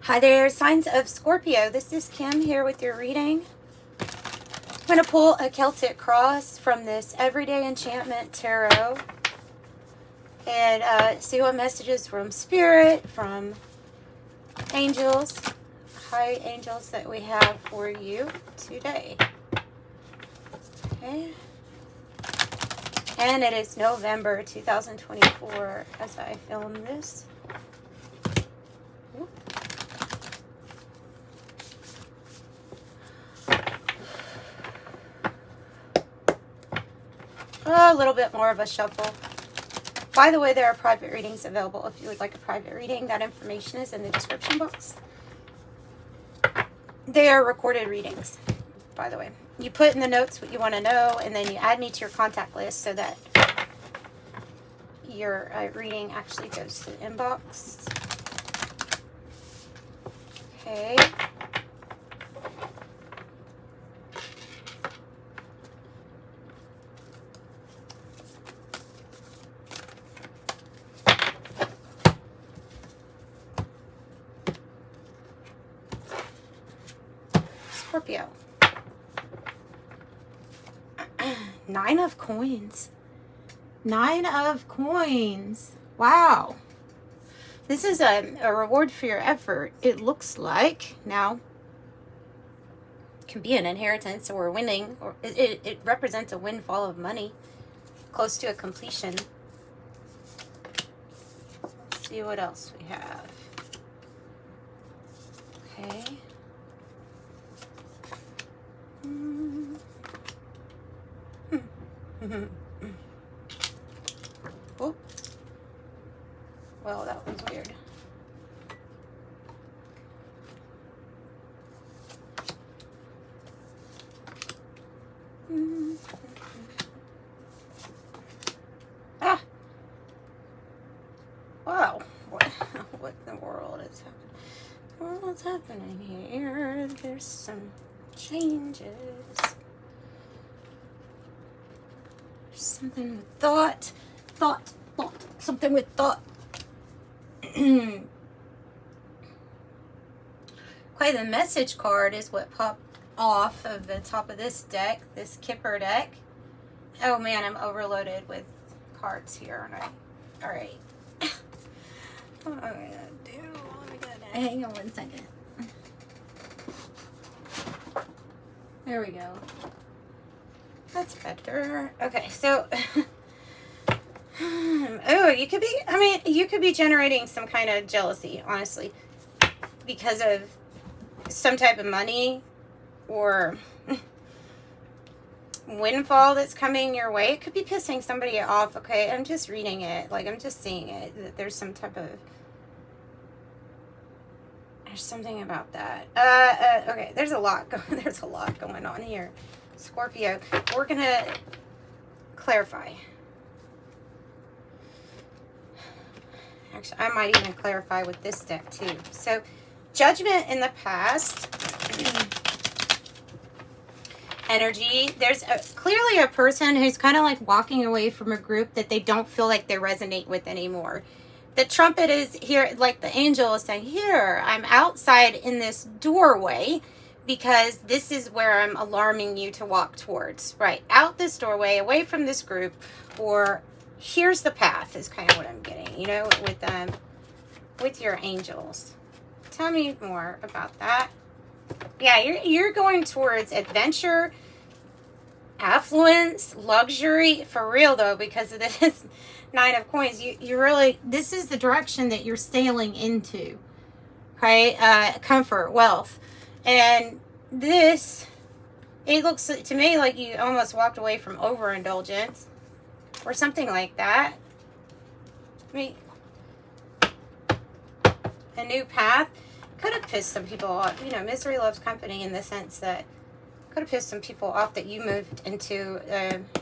Hi there, signs of Scorpio. This is Kim here with your reading. I'm going to pull a Celtic cross from this Everyday Enchantment Tarot and see what messages from Spirit, from angels, high angels that we have for you today. Okay. And it is November 2024 as I film this. Oop. A little bit more of a shuffle. By the way, there are private readings available if you would like a private reading. That information is in the description box. They are recorded readings, by the way. You put in the notes what you want to know, and then you add me to your contact list so that your reading actually goes to the inbox. Okay. Scorpio. 9 of coins. 9 of coins. Wow. This is a reward for your effort, it looks like. Now, it can be an inheritance or winning, or it represents a windfall of money close to a completion. Let's see what else we have. Okay. Oh. Well, that was weird. Ah! Wow. What in the world is happening? What's happening here? There's some changes. Something with thought. Something with thought. Quite the message card is what popped off of the top of this deck, this Kipper Deck. Oh man, I'm overloaded with cards here, aren't I? Alright. What am I gonna do? Hang on one second. There we go. That's better. Okay, so oh, you could be generating some kind of jealousy, honestly, because of some type of money or windfall that's coming your way. It could be pissing somebody off, okay? I'm just reading it. Like, I'm just seeing it. That there's some type of... There's something about that. Okay, there's a lot going on here. Scorpio. We're going to clarify. Actually, I might even clarify with this deck too. So, judgment in the past. Energy. There's clearly a person who's kind of like walking away from a group that they don't feel like they resonate with anymore. The trumpet is here, like the angel is saying, here, I'm outside in this doorway because this is where I'm alarming you to walk towards. Right, out this doorway, away from this group, or here's the path is kind of what I'm getting, you know, with your angels. Tell me more about that. Yeah, you're going towards adventure, affluence, luxury, for real though, because of this 9 of coins. You really, this is the direction that you're sailing into. Okay, comfort, wealth, and this, it looks to me like you almost walked away from overindulgence or something like that. I mean, a new path could have pissed some people off. You know, misery loves company in the sense that could have pissed some people off that you moved into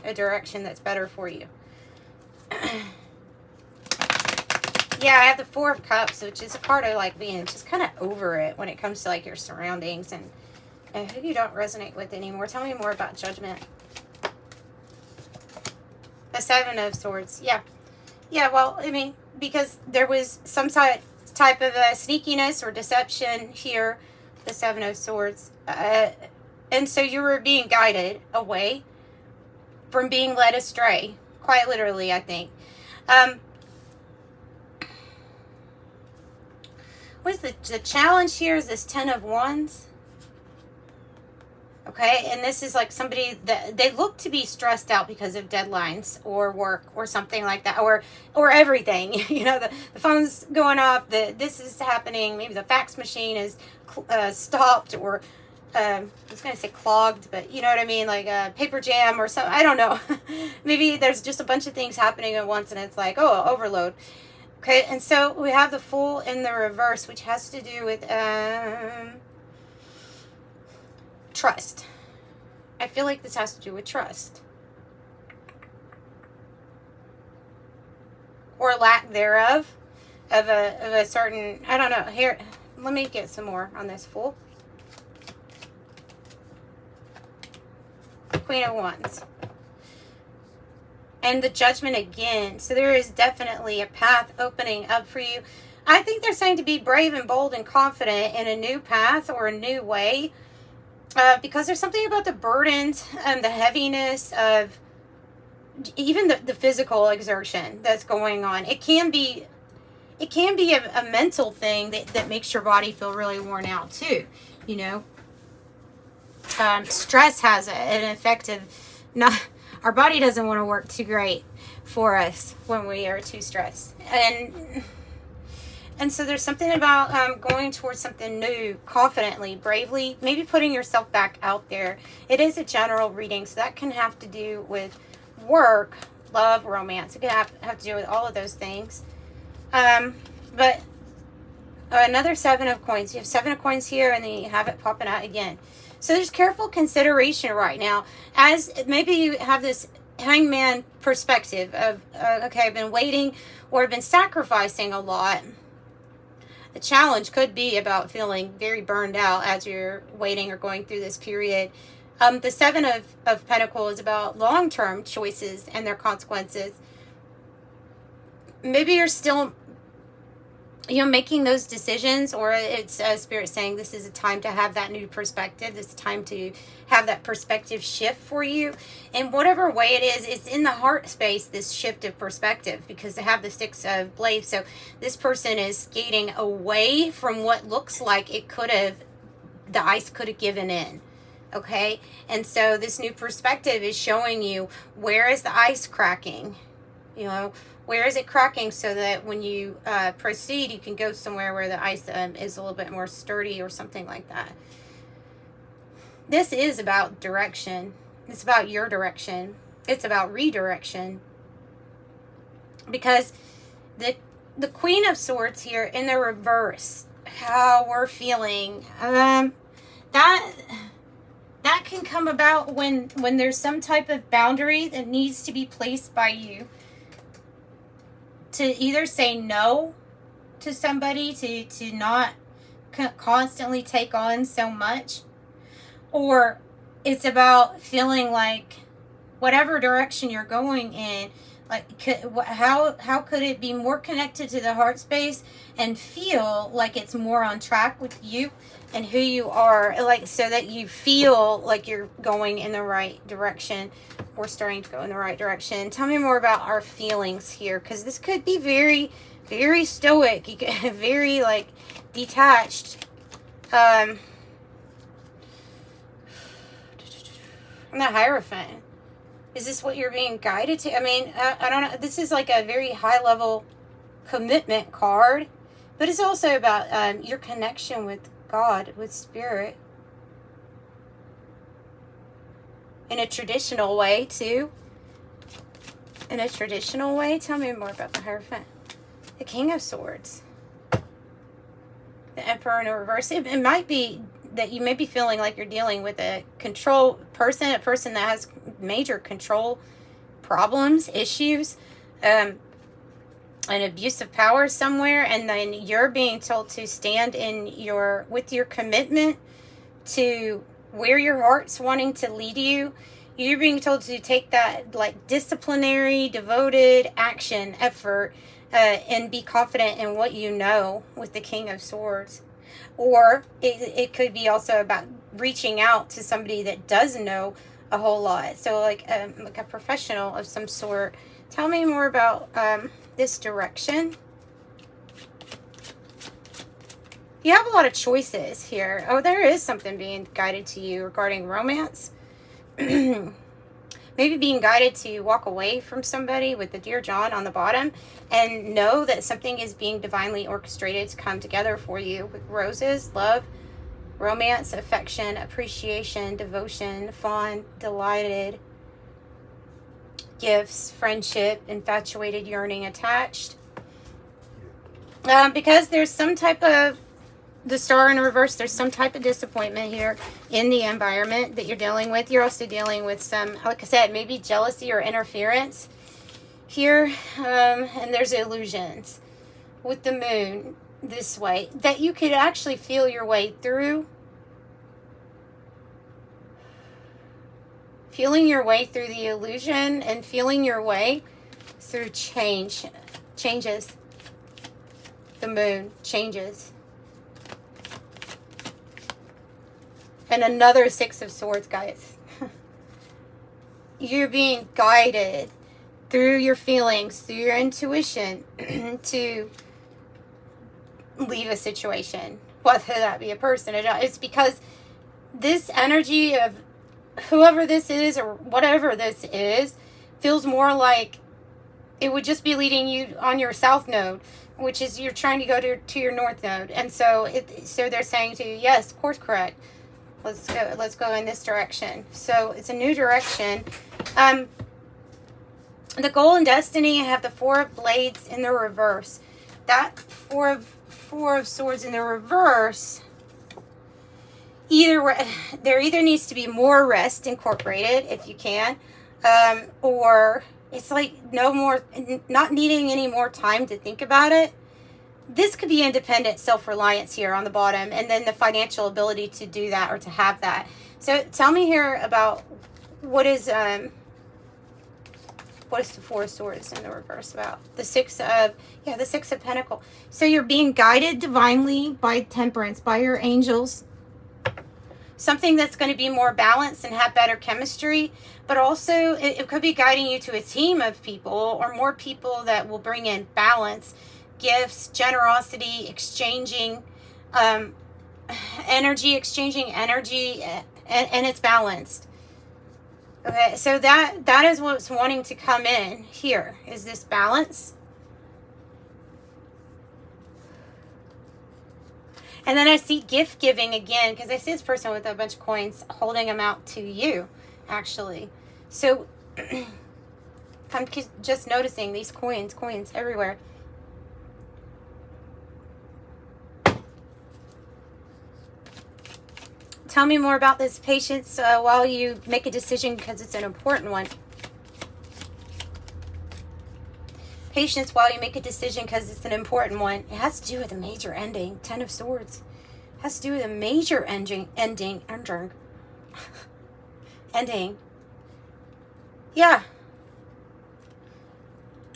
a direction that's better for you. Yeah, I have the 4 of Cups, which is a part of like being just kind of over it when it comes to like your surroundings and who you don't resonate with anymore. Tell me more about judgment. The 7 of Swords. Yeah. Yeah, well, I mean, because there was some type type of sneakiness or deception here, the Seven of Swords. And so you were being guided away from being led astray. Quite literally, I think. What's the challenge here is this Ten of Wands. Okay, and this is like somebody that they look to be stressed out because of deadlines or work or something like that, or everything. You know, the phone's going off, this is happening, maybe the fax machine is stopped, or I was going to say clogged, but you know what I mean, like a paper jam or something. I don't know. Maybe there's just a bunch of things happening at once and it's like, oh, overload. Okay, and so we have the Fool in the reverse, which has to do with trust. I feel like this has to do with trust. Or lack thereof. Of a certain, I don't know. Here, let me get some more on this Fool. Queen of Wands. And the Judgment again. So there is definitely a path opening up for you. I think they're saying to be brave and bold and confident in a new path or a new way. Because there's something about the burdens and the heaviness of even the physical exertion that's going on. It can be a mental thing that makes your body feel really worn out too, you know. Stress has an effect of our body doesn't want to work too great for us when we are too stressed. And so there's something about going towards something new, confidently, bravely, maybe putting yourself back out there. It is a general reading, so that can have to do with work, love, romance. It can have to do with all of those things. But another Seven of Coins. You have Seven of Coins here, and then you have it popping out again. So there's careful consideration right now. As maybe you have this hangman perspective of, okay, I've been waiting or I've been sacrificing a lot. The challenge could be about feeling very burned out as you're waiting or going through this period. The Seven of Pentacles is about long-term choices and their consequences. Maybe you're still, you know, making those decisions, or it's Spirit saying this is a time to have that new perspective. This is time to have that perspective shift for you. In whatever way it is, it's in the heart space, this shift of perspective, because they have the Six of Blades. So this person is skating away from what looks like it could have, the ice could have given in. Okay? And so this new perspective is showing you, where is the ice cracking? You know, where is it cracking, so that when you proceed, you can go somewhere where the ice is a little bit more sturdy or something like that. This is about direction. It's about your direction. It's about redirection. Because the Queen of Swords here in the reverse, how we're feeling, that can come about when there's some type of boundary that needs to be placed by you. To either say no to somebody, to not constantly take on so much, or it's about feeling like whatever direction you're going in, like how could it be more connected to the heart space and feel like it's more on track with you and who you are, like, so that you feel like you're going in the right direction or starting to go in the right direction. Tell me more about our feelings here, because this could be very, very stoic. You get very, like, detached. And the Hierophant. Is this what you're being guided to? I mean, I don't know. This is like a very high level commitment card, but it's also about your connection with God, with Spirit. In a traditional way, too. In a traditional way. Tell me more about the Hierophant. The King of Swords. The Emperor in reverse. It might be that you may be feeling like you're dealing with a control person, a person that has major control problems, issues, an abuse of power somewhere, and then you're being told to stand with your commitment to where your heart's wanting to lead you. You're being told to take that, like, disciplinary, devoted action, effort, and be confident in what you know with the King of Swords. Or it could be also about reaching out to somebody that does know a whole lot. So like a professional of some sort. Tell me more about this direction. You have a lot of choices here. Oh, there is something being guided to you regarding romance. Maybe being guided to walk away from somebody with the Dear John on the bottom and know that something is being divinely orchestrated to come together for you with roses, love, romance, affection, appreciation, devotion, fond, delighted, gifts, friendship, infatuated, yearning, attached. Because there's some type of, the star in reverse, there's some type of disappointment here in the environment that you're dealing with. You're also dealing with some, like I said, maybe jealousy or interference here. And there's illusions with the moon this way that you could actually feel your way through. Feeling your way through the illusion and feeling your way through changes. The moon changes. And another Six of Swords, guys. You're being guided through your feelings, through your intuition to leave a situation. Whether that be a person or not. It's because this energy of whoever this is or whatever this is feels more like it would just be leading you on your south node, which is you're trying to go to your north node. And so they're saying to you, yes, course correct. Let's go in this direction. So it's a new direction. The goal and destiny, I have the Four of Blades in the reverse. That Four of Swords in the reverse, there either needs to be more rest incorporated if you can, or it's like not needing any more time to think about it. This could be independent self-reliance here on the bottom, and then the financial ability to do that or to have that. So tell me here about what is the Four of Swords in the reverse about? The Six of Pentacles. So you're being guided divinely by Temperance, by your angels. Something that's going to be more balanced and have better chemistry, but also it could be guiding you to a team of people or more people that will bring in balance, gifts, generosity, exchanging energy, and it's balanced. Okay, so that is what's wanting to come in here, is this balance. And then I see gift giving again, because I see this person with a bunch of coins holding them out to you, actually. So I'm just noticing these coins everywhere. Tell me more about this patience while you make a decision, because it's an important one. Patience while you make a decision because it's an important one. It has to do with a major ending. Ten of Swords. It has to do with a major ending. Yeah.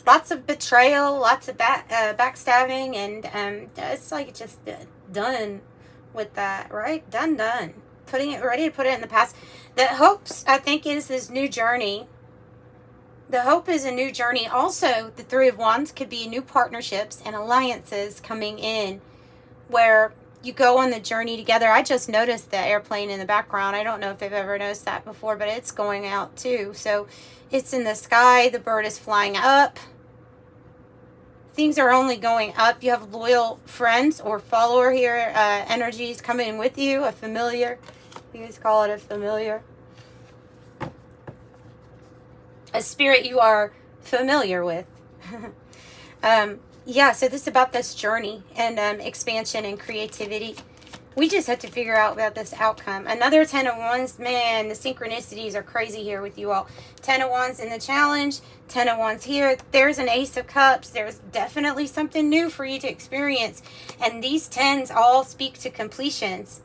Lots of betrayal, lots of backstabbing, and it's like just done with that, right? Done. Ready to put it in the past. The hopes, I think, is this new journey. The hope is a new journey. Also, the Three of Wands could be new partnerships and alliances coming in where you go on the journey together. I just noticed the airplane in the background. I don't know if I've ever noticed that before, but it's going out too. So it's in the sky. The bird is flying up. Things are only going up. You have loyal friends or follower here. Energies coming with you. A familiar. You guys call it a familiar. A spirit you are familiar with. Yeah, so this is about this journey and expansion and creativity. We just have to figure out about this outcome. Another 10 of Wands. Man, the synchronicities are crazy here with you all. 10 of Wands in the challenge. 10 of Wands here. There's an Ace of Cups. There's definitely something new for you to experience. And these 10s all speak to completions.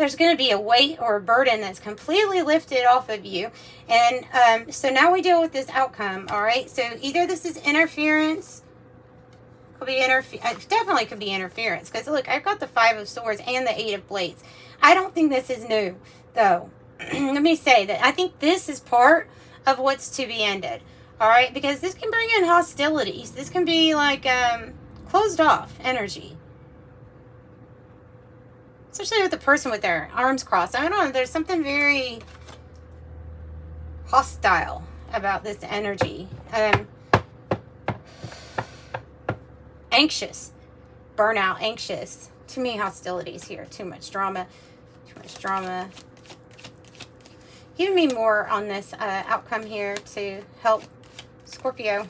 there's going to be a weight or a burden that's completely lifted off of you. And so now we deal with this outcome, all right? So either this is interference, could be definitely could be interference, because look, I've got the 5 of Swords and the 8 of Blades. I don't think this is new, though. Let me say that I think this is part of what's to be ended, all right? Because this can bring in hostilities. This can be like closed off energy. Especially with the person with their arms crossed. I don't know, there's something very hostile about this energy. Anxious. Burnout, anxious. Too many hostilities here. Too much drama. Too much drama. Give me more on this outcome here to help Scorpio.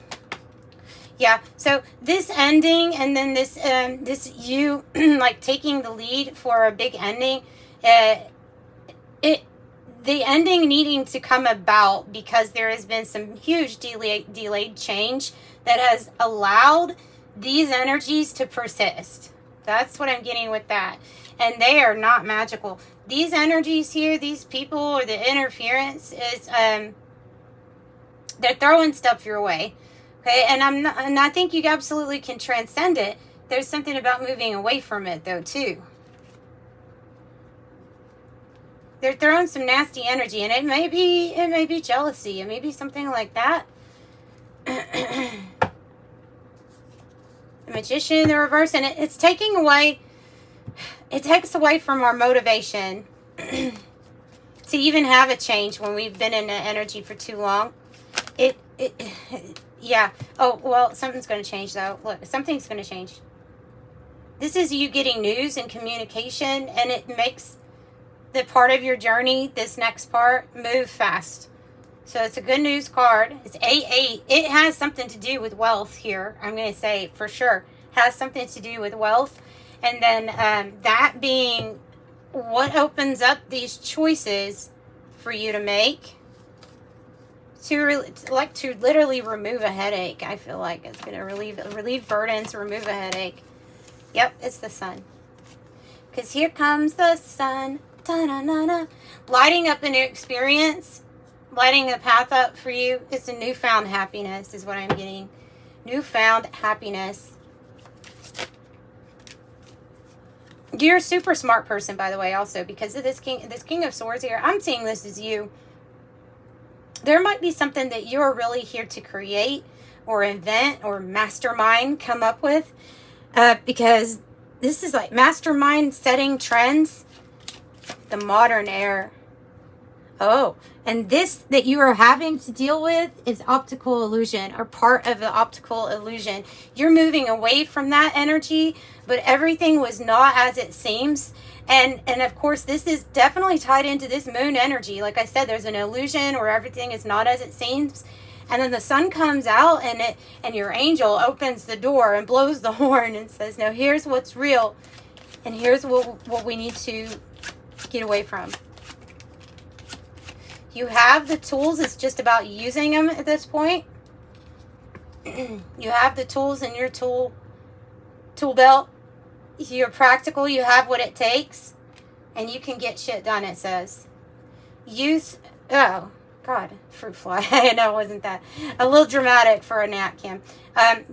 Yeah, so this ending and then this this you like taking the lead for a big ending, the ending needing to come about because there has been some huge delayed change that has allowed these energies to persist. That's what I'm getting with that. And they are not magical. These energies here, these people, or the interference is they're throwing stuff your way. Okay, and I think you absolutely can transcend it. There's something about moving away from it, though, too. They're throwing some nasty energy, and it may be jealousy. It may be something like that. The Magician, the reverse, and it's taking away. It takes away from our motivation to even have a change when we've been in that energy for too long. Yeah. Oh, well, something's going to change, though. Look, something's going to change. This is you getting news and communication, and it makes the part of your journey, this next part, move fast. So it's a good news card. It's 8-8. It has something to do with wealth here. I'm going to say for sure. Has something to do with wealth. And then that being what opens up these choices for you to make. To literally remove a headache. I feel like it's going to relieve burdens, remove a headache. Yep, it's the sun. Because here comes the sun. Da-na-na-na. Lighting up a new experience. Lighting the path up for you. It's a newfound happiness is what I'm getting. Newfound happiness. You're a super smart person, by the way, also. Because of this King of Swords here. I'm seeing this as you. There might be something that you're really here to create or invent or mastermind, come up with. Because this is like mastermind setting trends. The modern era. Oh, and this that you are having to deal with is optical illusion or part of the optical illusion. You're moving away from that energy, but everything was not as it seems. And of course, this is definitely tied into this moon energy. Like I said, there's an illusion where everything is not as it seems. And then the sun comes out and your angel opens the door and blows the horn and says, no, here's what's real. And here's what we need to get away from. You have the tools. It's just about using them at this point. You have the tools in your tool belt. You're practical. You have what it takes. And you can get shit done, it says. Youth. Oh, God. Fruit fly. I know, wasn't that a little dramatic for a nat cam?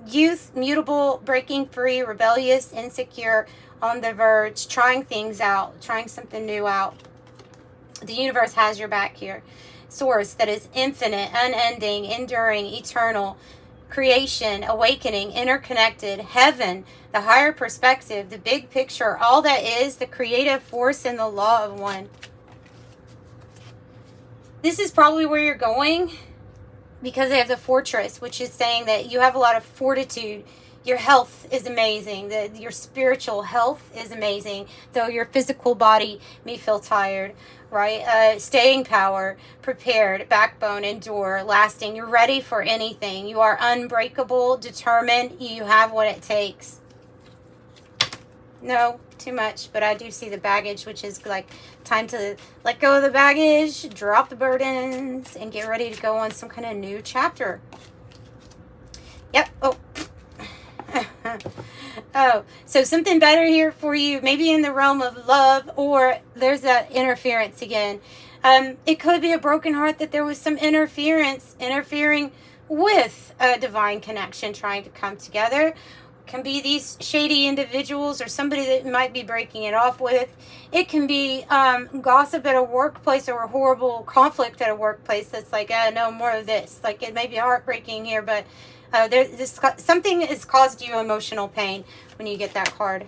Youth, mutable, breaking free, rebellious, insecure, on the verge, trying things out, trying something new out. The universe has your back here. Source that is infinite, unending, enduring, eternal. Creation, awakening, interconnected, heaven, the higher perspective, the big picture, all that is, the creative force and the law of one. This is probably where you're going because they have the fortress, which is saying that you have a lot of fortitude. Your health is amazing. Your spiritual health is amazing, though your physical body may feel tired, right? Staying power, prepared, backbone, endure, lasting. You're ready for anything. You are unbreakable, determined. You have what it takes. No, too much, but I do see the baggage, which is like time to let go of the baggage, drop the burdens, and get ready to go on some kind of new chapter. Yep. Oh. Oh, so something better here for you, maybe in the realm of love, or there's that interference again. It could be a broken heart that there was some interfering with a divine connection trying to come together. Can be these shady individuals or somebody that might be breaking it off with. It can be gossip at a workplace or a horrible conflict at a workplace that's like, no more of this. Like, it may be heartbreaking here, but something has caused you emotional pain when you get that card.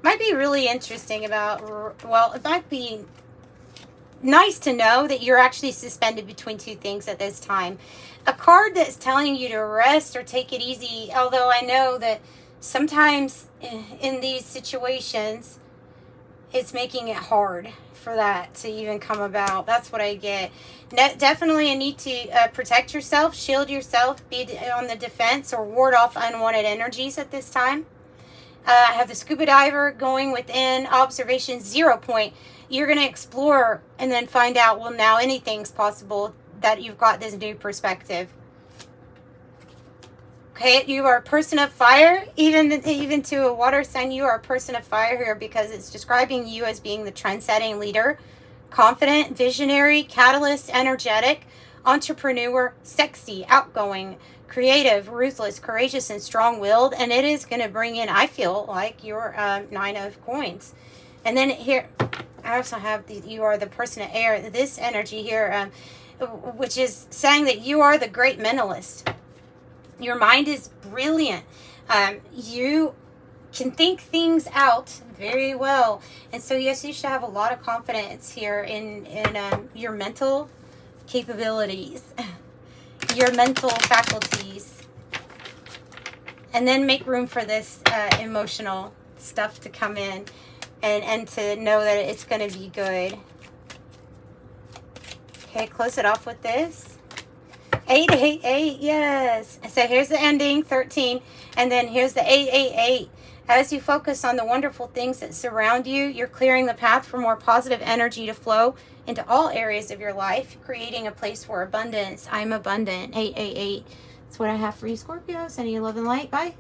Might be really interesting about, well, it might be nice to know that you're actually suspended between two things at this time. A card that's telling you to rest or take it easy, although I know that sometimes in these situations, it's making it hard for that to even come about. That's what I get. Definitely a need to protect yourself, shield yourself, be on the defense, or ward off unwanted energies at this time. I have the scuba diver going within observation 0 point. You're going to explore and then find out, well, now anything's possible, that you've got this new perspective. Okay, you are a person of fire, even to a water sign, you are a person of fire here, because it's describing you as being the trend-setting leader, confident, visionary, catalyst, energetic, entrepreneur, sexy, outgoing, creative, ruthless, courageous, and strong-willed. And it is going to bring in, I feel like, your 9 of coins. And then here, I also have you are the person of air. This energy here, which is saying that you are the great mentalist. Your mind is brilliant. You can think things out very well. And so, yes, you should have a lot of confidence here in your mental capabilities, your mental faculties. And then make room for this emotional stuff to come in, and to know that it's going to be good. Okay, close it off with this. 888, yes. So here's the ending, 13, and then here's the 888. As you focus on the wonderful things that surround you, you're clearing the path for more positive energy to flow into all areas of your life, creating a place for abundance. I'm abundant. 888. That's what I have for you, Scorpio. Sending you love and light. Bye.